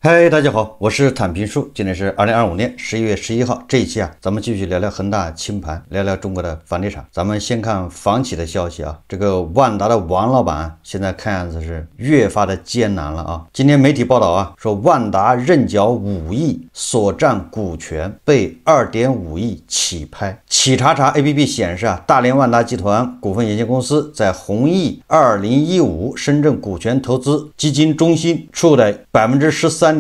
嗨，大家好，我是坦平叔，今天是2025年11月11号。这一期咱们继续聊聊恒大清盘，聊聊中国的房地产。咱们先看房企的消息啊，这个万达的王老板现在看样子是越发的艰难了啊。今天媒体报道啊，说万达认缴5亿所占股权被2.5亿起拍。企查查 APP 显示啊，大连万达集团股份有限公司在弘毅2015深圳股权投资基金中心处的13.9%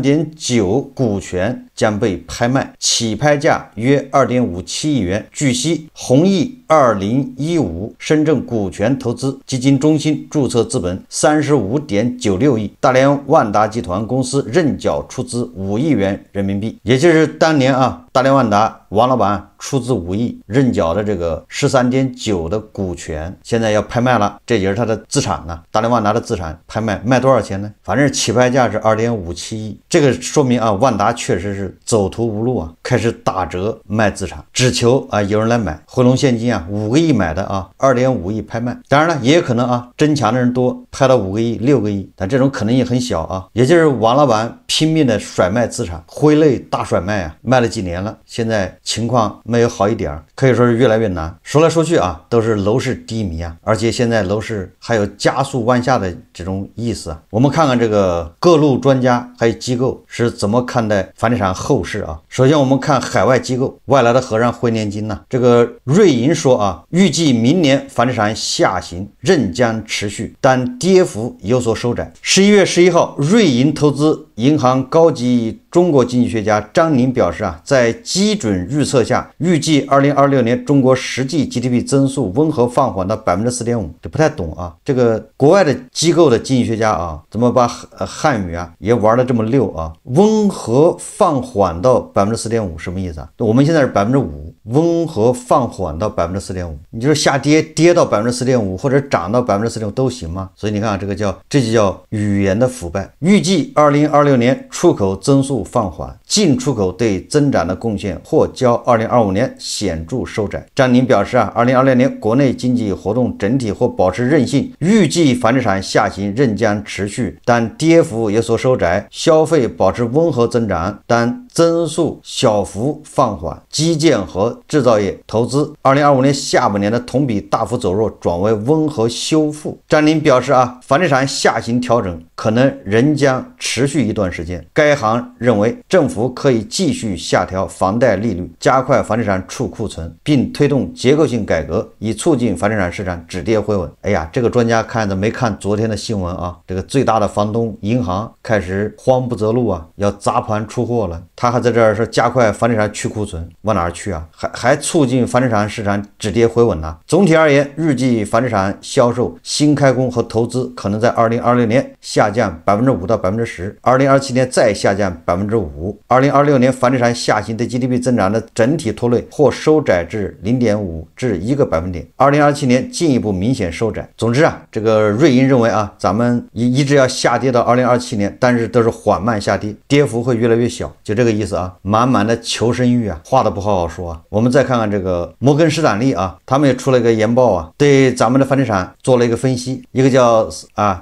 股权将被拍卖，起拍价约2.57亿元。据悉，弘毅2015深圳股权投资基金中心注册资本35.96亿，大连万达集团公司认缴出资5亿元人民币，也就是当年大连万达王老板出资5亿认缴的这个13.9%的股权，现在要拍卖了，这也是他的资产呢。大连万达的资产拍卖卖多少钱呢？反正起拍价是2.57亿，这个说明万达确实是走投无路开始打折卖资产，只求有人来买，回笼现金5个亿买的2.5亿拍卖。当然了，也有可能争抢的人多，拍到5个亿、6个亿，但这种可能性很小也就是王老板拼命的甩卖资产，挥泪大甩卖卖了几年了，现在情况没有好一点，可以说是越来越难。说来说去都是楼市低迷而且现在楼市还有加速往下的这种意思我们看看这个各路专家还有机构是怎么看待房地产后市首先我们看海外机构，外来的和尚会念经这个瑞银说预计明年房地产下行仍将持续，但跌幅有所收窄。11月11号，瑞银投资银行高级中国经济学家张宁表示在基准预测下，预计2026年中国实际 GDP 增速温和放缓到 4.5%。 这不太懂这个国外的机构的经济学家怎么把汉语也玩得这么溜温和放缓到 4.5% 什么意思我们现在是 5%， 温和放缓到 4.5%， 你就是下跌到 4.5% 或者涨到 4.5% 都行吗？所以你看这就叫语言的腐败。预计2026年出口增速放缓，进出口对增长的贡献或较2025年显著收窄。张宁表示2026年国内经济活动整体或保持韧性，预计房地产下行仍将持续，但跌幅有所收窄，消费保持温和增长，但增速小幅放缓，基建和制造业投资2025年下半年的同比大幅走弱，转为温和修复。张宁表示房地产下行调整可能仍将持续一段时间。该行认为政府可以继续下调房贷利率，加快房地产储库存，并推动结构性改革，以促进房地产市场止跌回稳。这个专家看着没看昨天的新闻这个最大的房东银行开始慌不择路要砸盘出货了，他还在这儿说加快房地产去库存，往哪儿去还促进房地产市场止跌回稳呢。总体而言，预计房地产销售、新开工和投资可能在2026年下降 5%到 10%， 2027年再下降 5%， 2026年房地产下行对 GDP 增长的整体拖累或收窄至 0.5% 至1个百分点，2027年进一步明显收窄。总之这个瑞银认为咱们一直要下跌到2027年，但是都是缓慢下跌，跌幅会越来越小，就这个意思满满的求生欲话都不好好说我们再看看这个摩根士丹利他们也出了一个研报对咱们的房地产做了一个分析。一个叫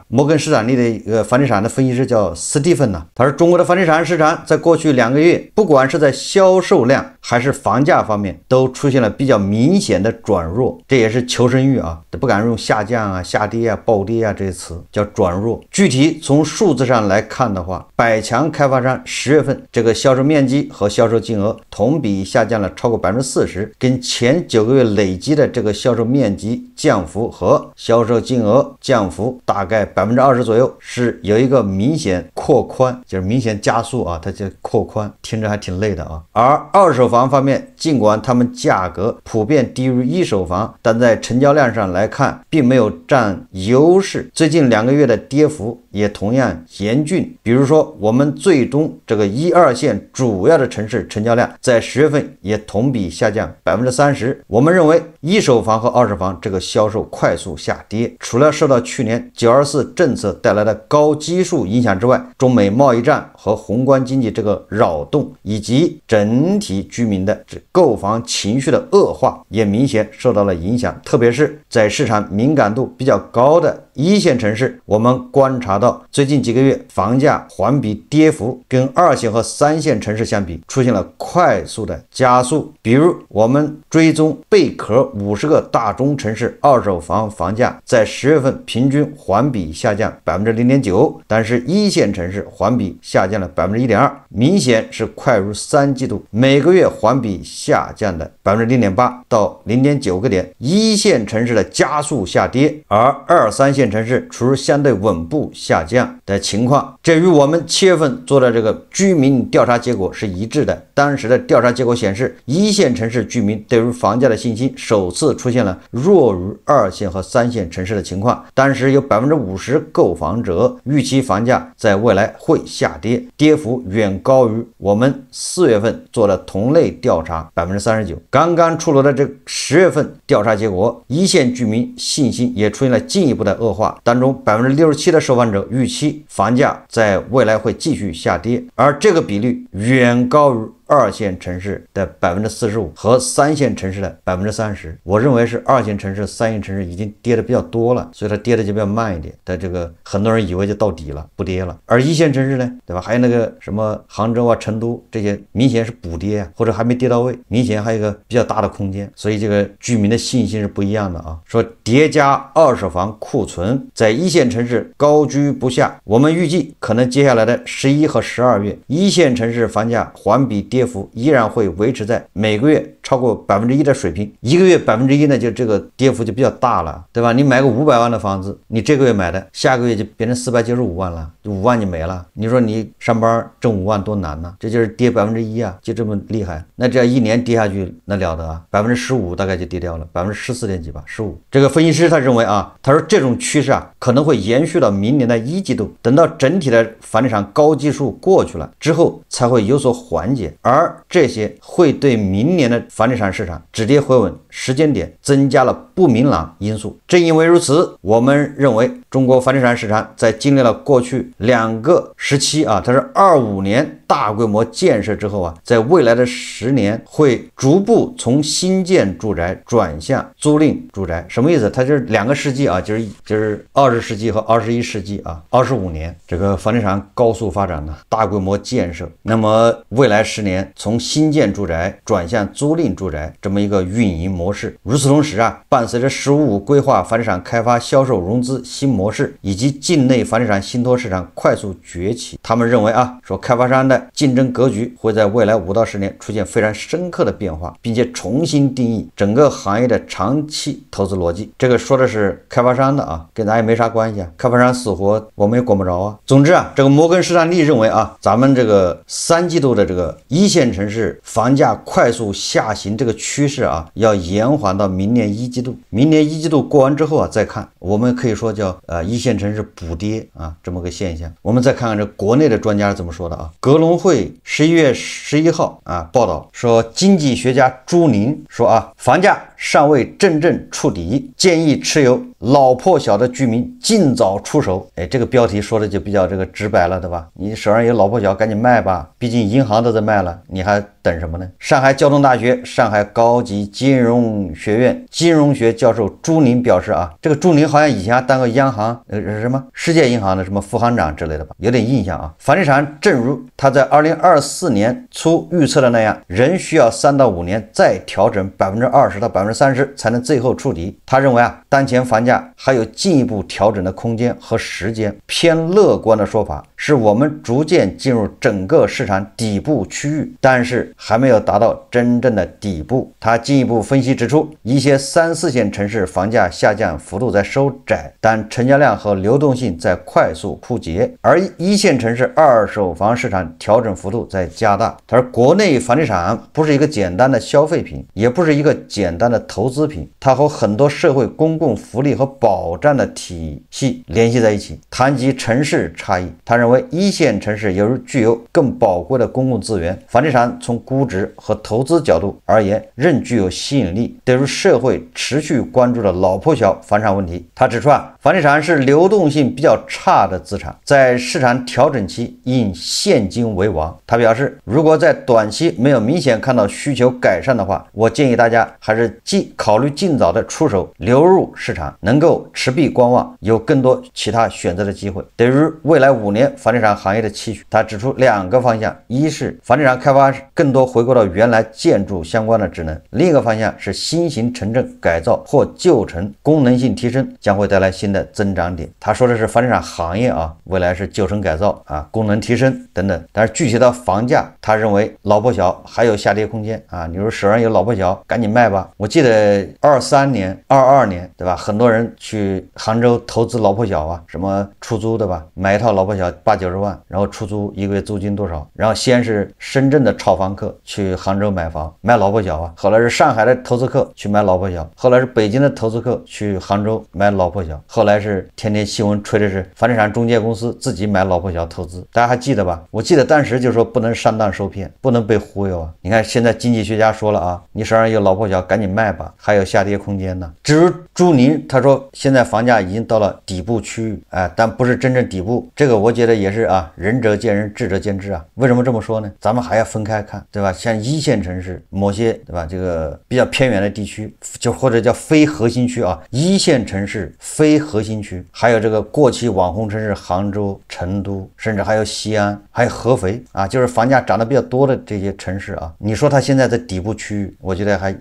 摩根士丹利的一个房地产的分析师叫斯蒂芬他说中国的房地产市场在过去2个月，不管是在销售量还是房价方面，都出现了比较明显的转弱，这也是求生欲不敢用下降下跌暴跌这些词，叫转弱。具体从数字上来看的话，百强开发商10月份这个销售面积和销售金额同比下降了超过 40%， 跟前9个月累积的这个销售面积降幅和销售金额降幅大概 20% 左右，是有一个明显扩宽，就是明显加速它就扩宽，听着还挺累的而二手房方面，尽管它们价格普遍低于一手房，但在成交量上来看并没有占优势，最近2个月的跌幅也同样严峻。比如说我们最终这个1、2线主要的城市成交量在10月份也同比下降 30%。 我们认为一手房和二手房这个销售快速下跌，除了受到去年924政策带来的高基数影响之外，中美贸易战和宏观经济这个扰动，以及整体居民的购房情绪的恶化也明显受到了影响，特别是在市场敏感度比较高的一线城市，我们观察到最近几个月房价环比跌幅跟二线和三线城市相比出现了快速的加速。比如我们追踪贝壳50个大中城市二手房房价在10月份平均环比下降 0.9%， 但是一线城市环比下降了 1.2%， 明显是快如3季度，每个月环比下降的 0.8% 到 0.9个点，一线城市的加速下跌，而2、3线城市处于相对稳步下降的情况。这与我们7月份做的这个居民调查结果是一致的。当时的调查结果显示，一线城市居民对于房价的信心首次出现了弱于2线和3线城市的情况。当时有 50% 购房者预期房价在未来会下跌，跌幅远高于我们4月份做的同类调查 39%。刚刚出炉的这10月份调查结果，一线居民信心也出现了进一步的恶化，当中 67% 的受访者预期房价在未来会继续下跌，而这个比率远高于2线城市的 45% 和3线城市的 30%。 我认为是2线城市、3线城市已经跌的比较多了，所以它跌的就比较慢一点，但这个很多人以为就到底了，不跌了。而1线城市呢，对吧？还有那个什么杭州啊、成都这些明显是补跌啊，或者还没跌到位，明显还有一个比较大的空间，所以这个居民的信心是不一样的啊。说叠加二手房库存在1线城市高居不下，我们预计可能接下来的11和12月1线城市房价环比跌幅依然会维持在每个月超过 1% 的水平，一个月 1% 呢，就这个跌幅就比较大了，对吧？你买个500万的房子，你这个月买的，下个月就变成495万了，5万就没了。你说你上班挣5万多难呢？这就是跌 1% 啊，就这么厉害。那这样一年跌下去那了得啊，15%大概就跌掉了，14点几吧，15%。这个分析师他认为啊，他说这种趋势啊可能会延续到明年的1季度，等到整体的房地产高基数过去了之后才会有所缓解，而这些会对明年的房地产市场止跌回稳时间点增加了不明朗因素。正因为如此，我们认为中国房地产市场在经历了过去2个时期啊，它是25年大规模建设之后啊，在未来的10年会逐步从新建住宅转向租赁住宅。什么意思？它就是2个世纪啊，就是20世纪和21世纪啊，25年这个房地产高速发展呢，大规模建设。那么未来10年从新建住宅转向租赁住宅这么一个运营模式。与此同时啊，伴随着“十五五”规划房地产开发、销售、融资新模式以及境内房地产信托市场快速崛起，他们认为啊，说开发商的竞争格局会在未来5到10年出现非常深刻的变化，并且重新定义整个行业的长期投资逻辑。这个说的是开发商的啊，跟咱也没啥关系啊，开发商死活我们也管不着啊。总之啊，这个摩根士丹利认为啊，咱们这个3季度的这个1线城市房价快速下行这个趋势啊，要延缓到明年1季度。明年1季度过完之后啊，再看，我们可以说叫1线城市补跌啊，这么个现象。我们再看看这国内的专家是怎么说的啊。格隆会11月11号啊报道说，经济学家朱宁说啊，房价尚未真正触底，建议持有老破小的居民尽早出手。哎，这个标题说的就比较这个直白了，对吧？你手上有老破小赶紧卖吧，毕竟银行都在卖了，你还等什么呢？上海交通大学上海高级金融学院金融学教授朱宁表示啊，这个朱宁好像以前还当过央行什么世界银行的什么副行长之类的吧，有点印象啊。房地产正如他在2024年初预测的那样，仍需要3到5年再调整 20% 到 30% 才能最后触底。他认为啊，当前房价还有进一步调整的空间和时间。偏乐观的说法是，我们逐渐进入整个市场底部区域，但是还没有达到真正的底部。他进一步分析指出，一些3、4线城市房价下降幅度在收窄，但成交量和流动性在快速枯竭，而1线城市二手房市场调整幅度在加大。他说，国内房地产不是一个简单的消费品，也不是一个简单的投资品，它和很多社会公共福利和保障的体系联系在一起。谈及城市差异，他认为1线城市具有更宝贵的公共资源，房地产从估值和投资角度而言仍具有吸引力。对于社会持续关注的老破小房产问题，他指出啊，房房地产是流动性比较差的资产，在市场调整期应现金为王。他表示，如果在短期没有明显看到需求改善的话，我建议大家还是考虑尽早的出手流入市场，能够持币观望，有更多其他选择的机会。对于未来5年房地产行业的期许，他指出2个方向：一是房地产开发更多回归到原来建筑相关的职能，另一个方向是新型城镇改造或旧城功能性提升将会带来新的增长点。他说的是房地产行业啊，未来是旧城改造啊、功能提升等等。但是具体到房价，他认为老破小还有下跌空间啊。你说手上有老破小，赶紧卖吧。我记得23年、22年，对吧？很多人去杭州投资老破小啊，什么出租的吧，买一套老破小80-90万，然后出租1个月租金多少？然后先是深圳的炒房客去杭州买房买老破小啊，后来是上海的投资客去买老破小，后来是北京的投资客去杭州买老破小，后来是天天新闻吹的是房地产中介公司自己买老破小投资，大家还记得吧？我记得当时就说不能上当受骗，不能被忽悠啊。你看现在经济学家说了啊，你手上有老破小赶紧卖吧，还有下跌空间呢。至于朱宁，他说现在房价已经到了底部区域，但不是真正底部，这个我觉得也是啊，仁者见仁，智者见智啊。为什么这么说呢？咱们还要分开看，对吧？像1线城市某些，对吧？这个比较偏远的地区，就或者叫非核心区啊，1线城市非核心区，还有这个过去网红城市杭州、成都，甚至还有西安，还有合肥啊，就是房价涨得比较多的这些城市啊。你说它现在在底部区域，我觉得还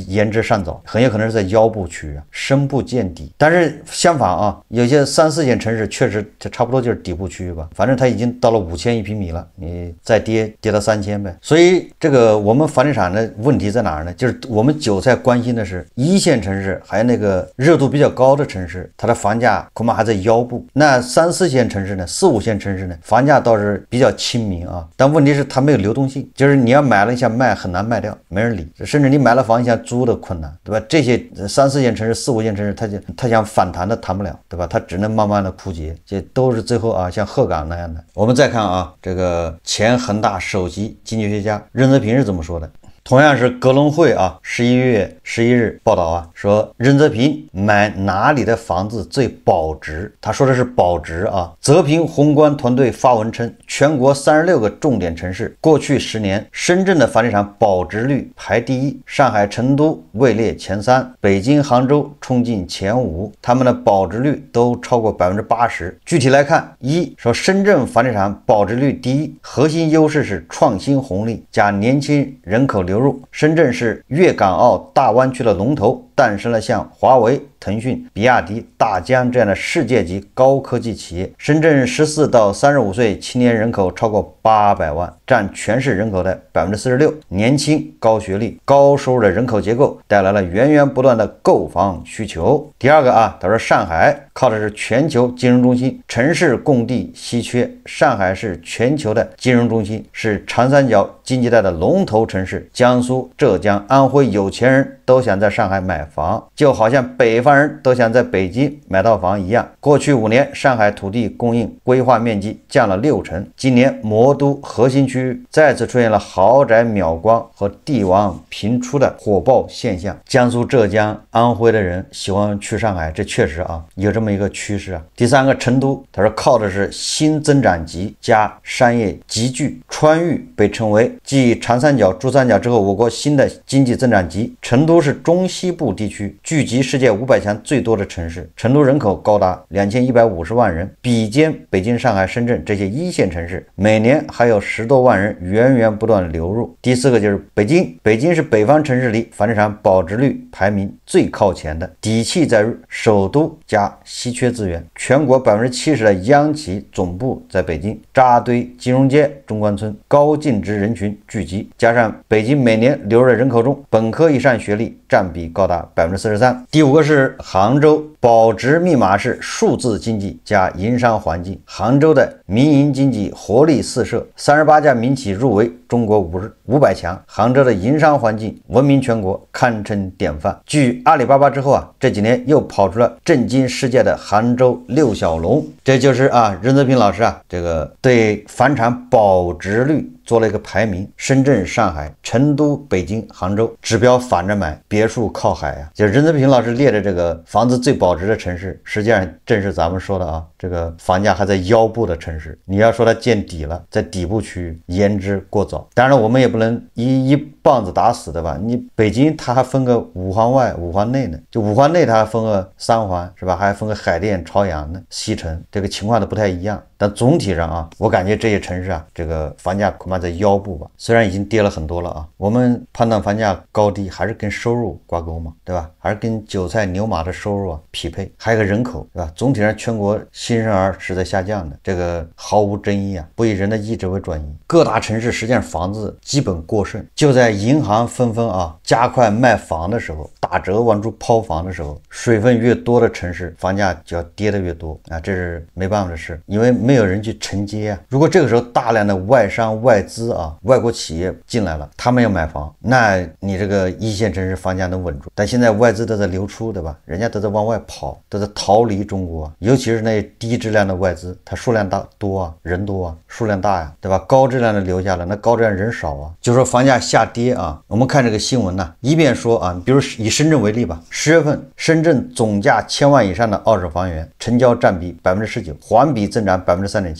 言之尚早，很有可能是在腰部区域啊，深不见底。但是相反啊，有些3、4线城市确实这差不多就是底部区域吧，反正它已经到了5000一平米了，你再跌到3000呗。所以这个我们房地产的问题在哪儿呢？就是我们韭菜关心的是1线城市，还有那个热度比较高的城市，它的房价恐怕还在腰部。那3、4线城市呢，4、5线城市呢，房价倒是比较亲民啊，但问题是它没有流动性，就是你要买了一下卖很难卖掉，没人理，甚至你买了房一下租的困难，对吧？这些3、4线城市、4、5线城市，它想反弹的谈不了，对吧？它只能慢慢的枯竭，这都是最后啊，像鹤岗那样的。我们再看啊，这个前恒大首席经济学家任泽平是怎么说的？同样是格隆汇啊，11月11日报道啊，说任泽平买哪里的房子最保值？他说的是保值啊。泽平宏观团队发文称，全国36个重点城市，过去10年，深圳的房地产保值率排第1，上海、成都位列前3，北京、杭州冲进前5，他们的保值率都超过80%。具体来看，说深圳房地产保值率第1，核心优势是创新红利加年轻人口流入。深圳是粤港澳大湾区的龙头，诞生了像华为、腾讯、比亚迪、大疆这样的世界级高科技企业。深圳14到35岁青年人口超过800万，占全市人口的46%。年轻、高学历、高收入的人口结构带来了源源不断的购房需求。第二个啊，他说上海靠的是全球金融中心，城市供地稀缺，上海是全球的金融中心，是长三角经济带的龙头城市。江苏、浙江、安徽有钱人都想在上海买房，就好像北方人都想在北京买到房一样。过去5年，上海土地供应规划面积降了60%。今年魔都核心区域再次出现了豪宅秒光和地王频出的火爆现象。江苏、浙江、安徽的人喜欢去上海，这确实啊有这么一个趋势啊。第三个，成都，他说靠的是新增长极加商业集聚。川渝被称为继长三角、珠三角之后我国新的经济增长极。成都是中西部地区聚集世界500强最多的城市，成都人口高达2150万人，比肩北京、上海、深圳这些1线城市，每年还有10多万人源源不断流入。第四个就是北京，北京是北方城市里房地产保值率排名最靠前的，底气在于首都加稀缺资源，全国70%的央企总部在北京，扎堆金融街、中关村，高净值人群聚集，加上北京每年流入的人口中，本科以上学历占比高达43%。第五个是杭州，保值密码是数字经济加营商环境。杭州的民营经济活力四射，38家民企入围中国500强，杭州的营商环境闻名全国，堪称典范。继阿里巴巴之后啊，这几年又跑出了震惊世界的杭州六小龙。这就是啊任泽平老师啊这个对房产保值率做了一个排名，深圳、上海、成都、北京、杭州，指标反着买，别墅靠海啊。就任泽平老师列的这个房子最保值的城市，实际上正是咱们说的啊，这个房价还在腰部的城市。你要说它见底了，在底部区域言之过早。当然了，我们也不能一棒子打死的吧？你北京它还分个五环外、五环内呢，就五环内它还分个3环是吧？还分个海淀、朝阳呢、西城，这个情况都不太一样。但总体上啊，我感觉这些城市啊，这个房价恐怕在腰部吧。虽然已经跌了很多了啊，我们判断房价高低还是跟收入挂钩嘛，对吧？还是跟韭菜牛马的收入啊匹配，还有个人口，对吧？总体上全国新生儿是在下降的，这个毫无争议啊，不以人的意志为转移。各大城市实际上房子基本过剩，就在银行纷纷啊加快卖房的时候，打折往出抛房的时候，水分越多的城市，房价就要跌得越多啊，这是没办法的事，因为没有人去承接啊。如果这个时候大量的外商、外资啊、外国企业进来了，他们要买房，那你这个一线城市房价能稳住。但现在外资都在流出，对吧？人家都在往外跑，都在逃离中国，尤其是那些低质量的外资，它数量多啊，人多啊，数量大呀，对吧？高质量的留下来，那高质量人少啊。就说房价下跌啊，我们看这个新闻呢，一边说啊，比如以深圳为例吧，10月份深圳总价1000万以上的二手房源成交占比19%，环比增长3.7%。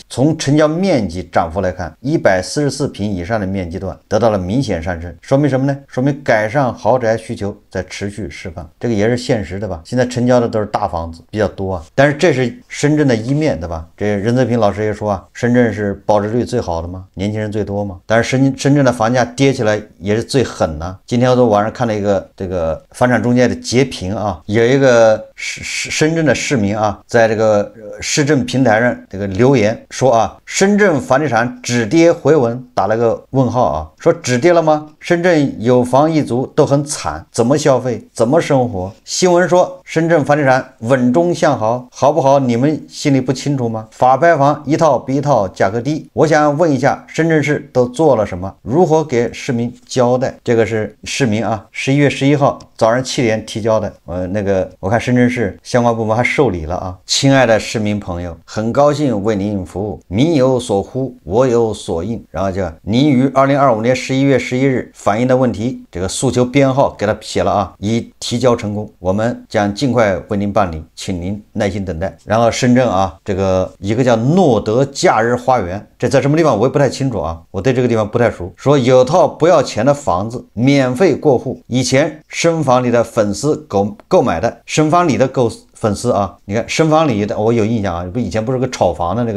从成交面积涨幅来看，144平以上的面积段得到了明显上升，说明什么呢？说明改善豪宅需求在持续释放，这个也是现实的吧？现在成交的都是大房子比较多啊，但是这是深圳的一面，对吧？这任泽平老师也说啊，深圳是保值率最好的吗？年轻人最多吗？但是深圳的房价跌起来也是最狠的。今天我晚上看了一个这个房产中介的截屏啊，有一个深圳的市民啊，在这个市政平台上这个留言说啊，深圳房地产止跌回稳，打了个问号啊，说止跌了吗？深圳有房一族都很惨，怎么消费，怎么生活？新闻说深圳房地产稳中向好，好不好？你们心里不清楚吗？法拍房一套比一套价格低，我想问一下，深圳市都做了什么？如何给市民交代？这个是市民啊，11月11号早上7点提交的。我看深圳市相关部门还受理了啊。亲爱的市民朋友，很高兴为您服务，民有所呼，我有所应。然后就您于2025年11月11日反映的问题，这个诉求编号给他写了啊，已提交成功，我们将尽快为您办理，请您耐心等待。然后深圳啊，这个一个叫诺德假日花园，这在什么地方我也不太清楚啊，我对这个地方不太熟。说有套不要钱的房子，免费过户，以前深房里的粉丝购买的，深房里的粉丝啊，你看深房里的我有印象啊，以前不是个炒房的那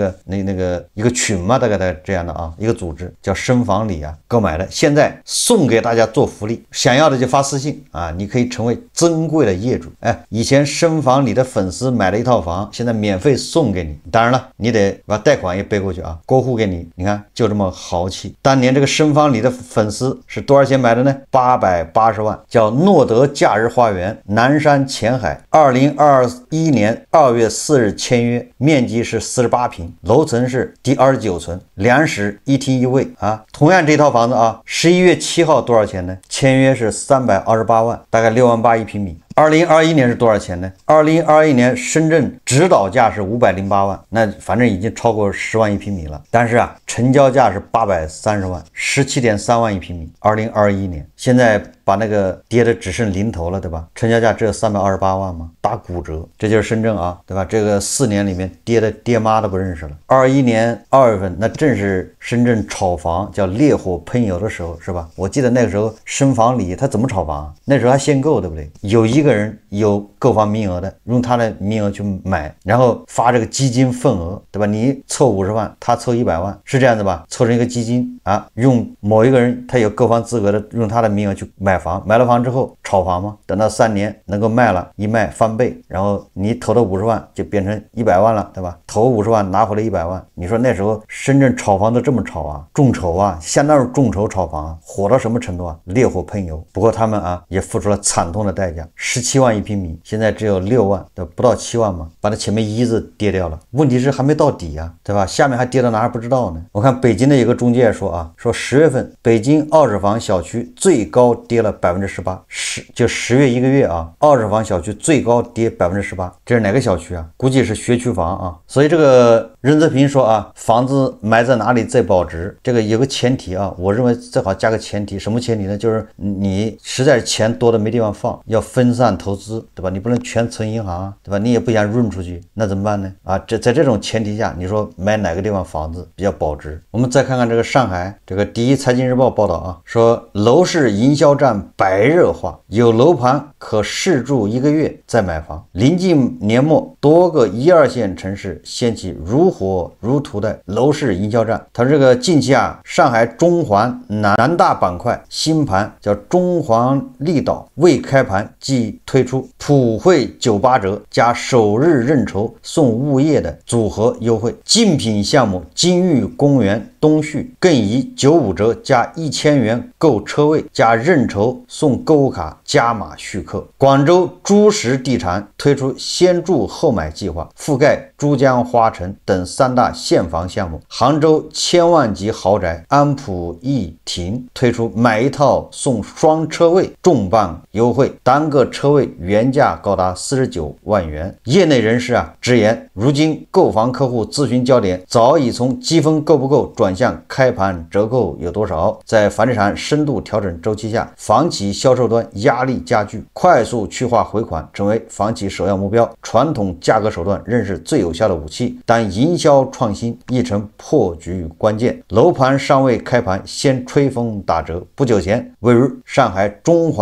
个一个群嘛，大概这样的啊，一个组织叫深房里啊购买的，现在送给大家做福利，想要的就发私信啊，你可以成为珍贵的业主。哎，以前深房里的粉丝买了一套房，现在免费送给你，当然了，你得把贷款也背过去啊，过户给你，你看就这么豪气。当年这个深房里的粉丝是多少钱买的呢？880万，叫诺德假日花园，南山前海，2021年2月4日签约，面积是48平，楼层是第29层，两室一厅一卫啊。同样这套房子啊，11月7号多少钱呢？签约是328万，大概6万8一平米。2021年是多少钱呢？2021年深圳指导价是508万，那反正已经超过10万一平米了。但是啊，成交价是830万，17.3万一平米。2021年，现在把那个跌的只剩零头了，对吧？成交价只有328万吗？打骨折，这就是深圳啊，对吧？这个4年里面跌的爹妈都不认识了。21年2月份，那正是深圳炒房叫烈火喷油的时候，是吧？我记得那个时候深房里他怎么炒房？那时候还限购，对不对？有一个人有购房名额的，用他的名额去买，然后发这个基金份额，对吧？你凑50万，他凑100万，是这样子吧？凑成一个基金啊，用某一个人他有购房资格的，用他的名额去买房，买了房之后炒房吗？等到3年能够卖了，一卖翻倍，然后你投的50万就变成100万了，对吧？投50万拿回来100万，你说那时候深圳炒房都这么炒啊，众筹啊，相当于众筹炒房啊，火到什么程度啊？烈火喷油。不过他们啊也付出了惨痛的代价，17万一平米，现在只有6万，不到7万嘛，把它前面一字跌掉了。问题是还没到底啊，对吧？下面还跌到哪还不知道呢。我看北京的一个中介说啊，说10月份北京二手房小区最高跌了18%，就10月一个月啊，二手房小区最高跌18%，这是哪个小区啊？估计是学区房啊。所以这个任泽平说啊，房子买在哪里最保值？这个有个前提啊，我认为最好加个前提，什么前提呢？就是你实在是钱多的没地方放，要分散投资，对吧？你不能全存银行，对吧？你也不想润出去，那怎么办呢？啊，在这种前提下，你说买哪个地方房子比较保值？我们再看看这个上海，这个第一财经日报报道啊，说楼市营销战白热化，有楼盘可试住1个月再买房。临近年末，多个1、2线城市掀起如火如荼的楼市营销战。它这个近期啊，上海中环南大板块新盘叫中环利岛未开盘即推出普惠98折加首日认筹送物业的组合优惠，竞品项目金玉公园东旭更以95折加1000元购车位加认筹送购物卡加码续客。广州珠石地产推出先住后买计划，覆盖珠江花城等3大现房项目。杭州千万级豪宅安普逸庭推出买一套送双车位重磅优惠，单个车位原价高达49万元。业内人士啊直言，如今购房客户咨询焦点早已从积分够不够转向开盘折扣有多少。在房地产深度调整周期下，房企销售端压力加剧，快速去化回款成为房企首要目标。传统价格手段仍是最有效的武器，但营销创新亦成破局关键。楼盘尚未开盘先吹风打折。不久前，位于上海中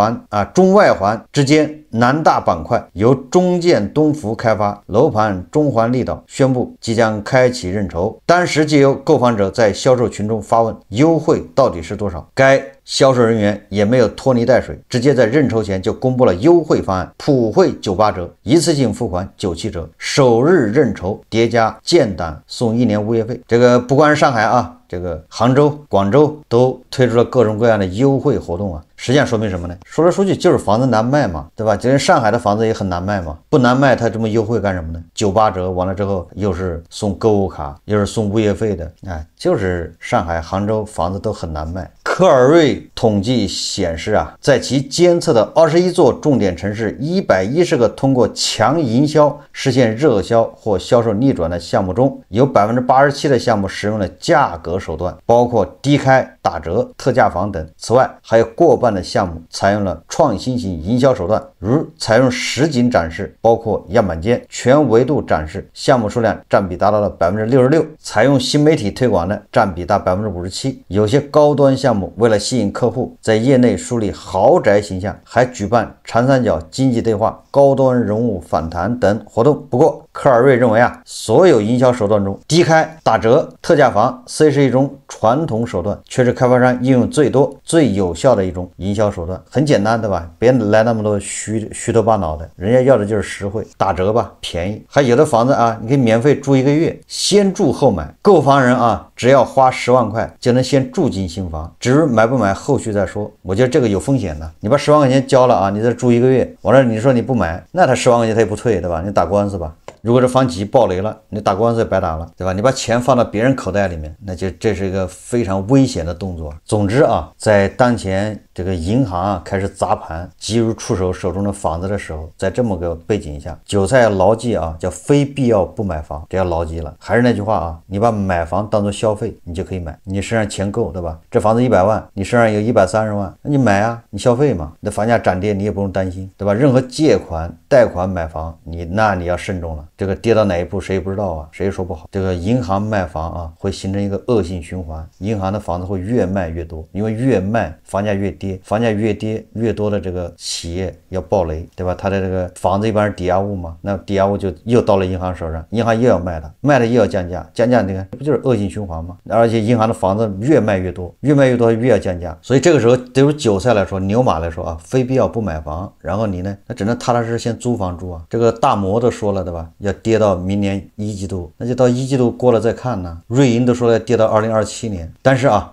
外环之间南大板块由中建东孚开发，楼盘中环利岛宣布即将开启认筹。当时就有购房者在销售群中发问，优惠到底是多少？该销售人员也没有拖泥带水，直接在认筹前就公布了优惠方案：普惠98折，一次性付款97折，首日认筹叠加建档送1年物业费。这个不光是上海啊，这个杭州、广州都推出了各种各样的优惠活动啊。实际上说明什么呢？说来说去就是房子难卖嘛，对吧？就跟上海的房子也很难卖嘛，不难卖它这么优惠干什么呢？98折完了之后又是送购物卡，又是送物业费的，就是上海、杭州房子都很难卖。科尔瑞统计显示啊，在其监测的21座重点城市110个通过强营销实现热销或销售逆转的项目中，有 87% 的项目使用了价格手段，包括低开、打折、特价房等。此外，还有过半的项目采用了创新型营销手段，如采用实景展示，包括样板间、全维度展示，项目数量占比达到了 66%， 采用新媒体推广的占比达 57%。 有些高端项目为了吸引客户，在业内树立豪宅形象，还举办长三角经济对话、高端人物访谈等活动。不过科尔瑞认为啊，所有营销手段中，低开、打折、特价房虽是一种传统手段，却是开发商应用最多、最有效的一种营销手段。很简单，对吧？别来那么多虚头巴脑的，人家要的就是实惠，打折吧，便宜。还有的房子啊，你可以免费住1个月，先住后买。购房人啊，只要花10万块就能先住进新房，至于买不买后续再说。我觉得这个有风险的，你把10万块钱交了啊，你再住1个月，完了你说你不买，那他10万块钱他也不退，对吧？你打官司吧。如果这房企爆雷了，你打官司也白打了，对吧？你把钱放到别人口袋里面，那就这是一个非常危险的动作。总之啊，在当前这个银行啊开始砸盘，急于出手手中的房子的时候，在这么个背景下，韭菜要牢记啊，叫非必要不买房，这要牢记了。还是那句话啊，你把买房当做消费，你就可以买，你身上钱够，对吧？这房子100万，你身上有130万，那你买啊，你消费嘛，你的房价涨跌你也不用担心，对吧？任何借款、贷款买房，你要慎重了。这个跌到哪一步谁也不知道啊，谁也说不好。这个银行卖房啊，会形成一个恶性循环，银行的房子会越卖越多，因为越卖房价越跌，房价越跌越多的这个企业要爆雷，对吧？它的这个房子一般是抵押物嘛，那抵押物就又到了银行手上，银行又要卖它，卖了又要降价，降价你看不就是恶性循环吗？而且银行的房子越卖越多，越卖越多越要降价，所以这个时候对于韭菜来说、牛马来说啊，非必要不买房，然后你呢，那只能踏踏实实先租房住啊。这个大摩都说了，对吧？要跌到明年1季度，那就到1季度过了再看呢。瑞银都说要跌到2027年，但是啊，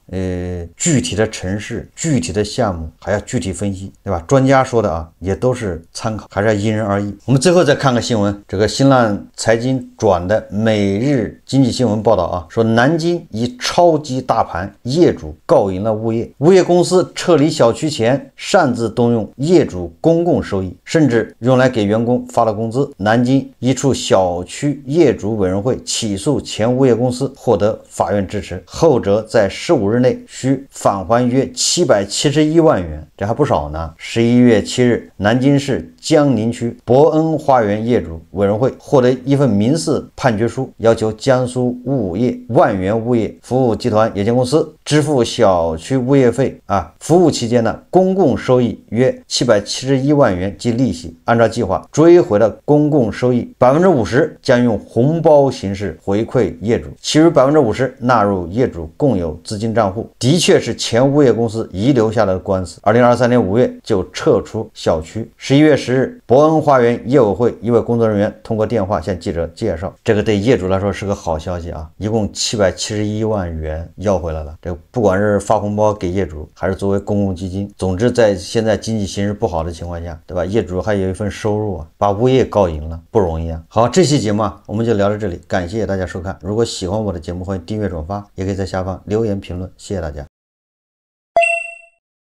具体的城市、具体的项目还要具体分析，对吧？专家说的啊，也都是参考，还是要因人而异。我们最后再看个新闻，这个新浪财经转的每日经济新闻报道啊，说南京以超级大盘，业主告赢了物业，物业公司撤离小区前擅自动用业主公共收益，甚至用来给员工发了工资。南京一处小区业主委员会起诉前物业公司，获得法院支持，后者在15日内需返还约771万元，这还不少呢。11月7日，南京市江宁区博恩花园业主委员会获得一份民事判决书，要求江苏物业万源物业服务集团有限公司支付小区物业费服务期间的公共收益约771万元及利息，按照计划追回了公共收益50%，将用红包形式回馈业主，其余50%纳入业主共有资金账户。的确是前物业公司遗留下来的官司。2023年5月就撤出小区。11月10日，博恩花园业委会一位工作人员通过电话向记者介绍，这个对业主来说是个好消息啊，一共771万元要回来了。这不管是发红包给业主，还是作为公共基金，总之在现在经济形势不好的情况下，对吧？业主还有一份收入啊，把物业告赢了，不容易啊。好，这期节目我们就聊到这里，感谢大家收看。如果喜欢我的节目，欢迎订阅转发，也可以在下方留言评论，谢谢大家。